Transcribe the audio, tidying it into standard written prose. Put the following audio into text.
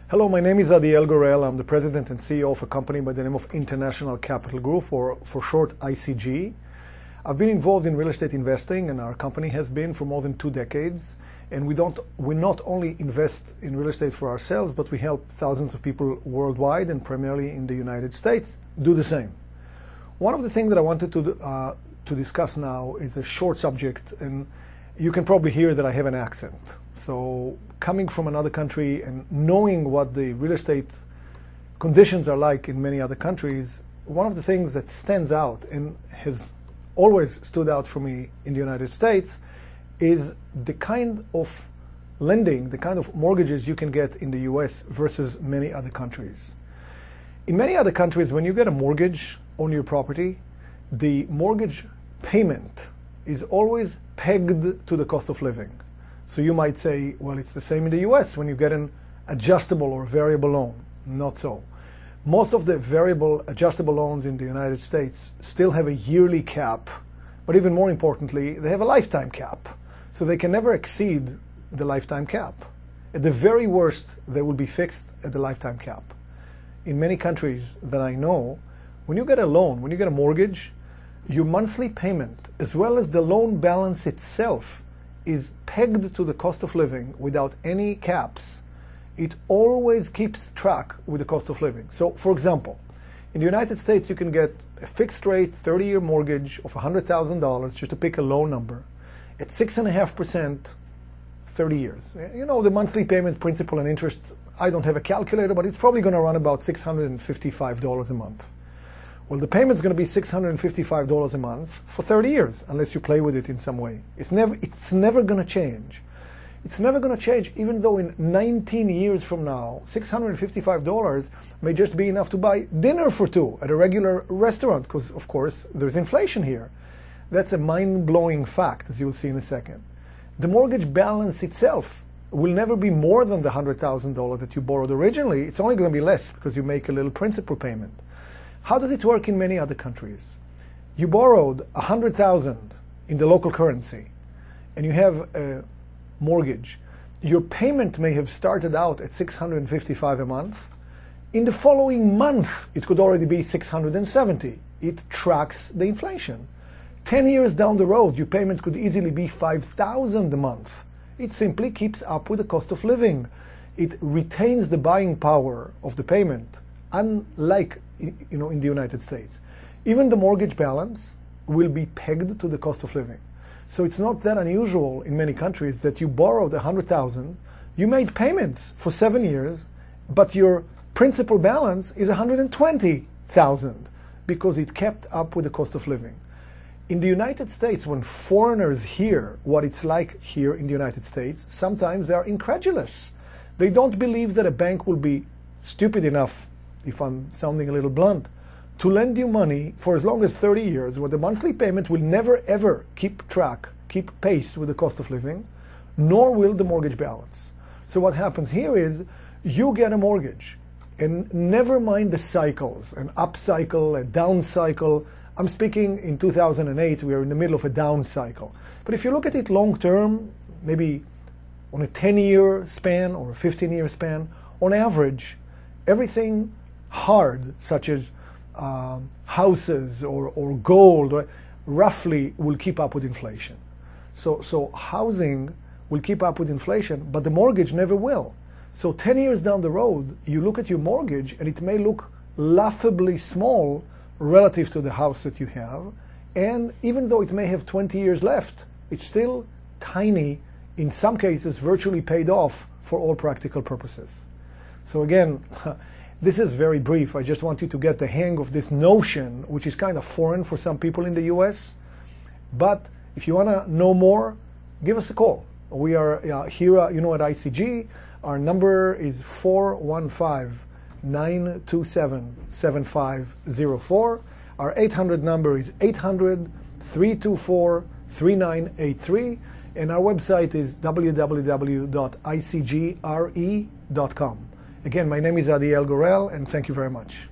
Hello, my name is Adiel Gorel. I'm the president and CEO of a company by the name of International Capital Group, or for short, ICG. I've been involved in real estate investing, and our company has been for more than 2 decades. And we not only invest in real estate for ourselves, but we help thousands of people worldwide, and primarily in the United States, do the same. One of the things that I wanted to discuss now is a short subject, and you can probably hear that I have an accent. So coming from another country and knowing what the real estate conditions are like in many other countries, one of the things that stands out and has always stood out for me in the United States is the kind of lending, the kind of mortgages you can get in the US versus many other countries. In many other countries, when you get a mortgage on your property, the mortgage payment is always pegged to the cost of living. So you might say, well, it's the same in the US when you get an adjustable or variable loan. Not so. Most of the variable adjustable loans in the United States still have a yearly cap, but even more importantly, they have a lifetime cap. So they can never exceed the lifetime cap. At the very worst, they will be fixed at the lifetime cap. In many countries that I know, when you get a loan, when you get a mortgage, your monthly payment, as well as the loan balance itself, is pegged to the cost of living without any caps. It always keeps track with the cost of living. So, for example, in the United States, you can get a fixed rate 30-year mortgage of $100,000, just to pick a low number, at 6.5%, 30 years. You know, the monthly payment, principal and interest, I don't have a calculator, but it's probably going to run about $655 a month. Well, the payment's going to be $655 a month for 30 years, unless you play with it in some way. It's never going to change. It's never going to change, even though in 19 years from now, $655 may just be enough to buy dinner for 2 at a regular restaurant, because, of course, there's inflation here. That's a mind-blowing fact, as you'll see in a second. The mortgage balance itself will never be more than the $100,000 that you borrowed originally. It's only going to be less because you make a little principal payment. How does it work in many other countries? You borrowed $100,000 in the local currency, and you have a mortgage. Your payment may have started out at $655 a month. In the following month, it could already be $670. It tracks the inflation. 10 years down the road, your payment could easily be $5,000 a month. It simply keeps up with the cost of living. It retains the buying power of the payment, unlike in the United States. Even the mortgage balance will be pegged to the cost of living. So it's not that unusual in many countries that you borrowed $100,000, you made payments for 7 years, but your principal balance is $120,000 because it kept up with the cost of living. In the United States, when foreigners hear what it's like here in the United States, sometimes they are incredulous. They don't believe that a bank will be stupid enough, if I'm sounding a little blunt, to lend you money for as long as 30 years, where the monthly payment will never ever keep pace with the cost of living, nor will the mortgage balance. So what happens here is you get a mortgage, and never mind the cycles, an up cycle, a down cycle. I'm speaking in 2008, we are in the middle of a down cycle. But if you look at it long term, maybe on a 10-year span or a 15-year span, on average, everything hard, such as houses or gold, roughly will keep up with inflation. So housing will keep up with inflation, but the mortgage never will. So 10 years down the road, you look at your mortgage and it may look laughably small relative to the house that you have, and even though it may have 20 years left, it's still tiny, in some cases virtually paid off for all practical purposes. So again, this is very brief. I just want you to get the hang of this notion, which is kind of foreign for some people in the US. But if you want to know more, give us a call. We are here, at ICG. Our number is 415-927-7504. Our 800 number is 800-324-3983. And our website is www.icgre.com. Again, my name is Adiel Gorel, and thank you very much.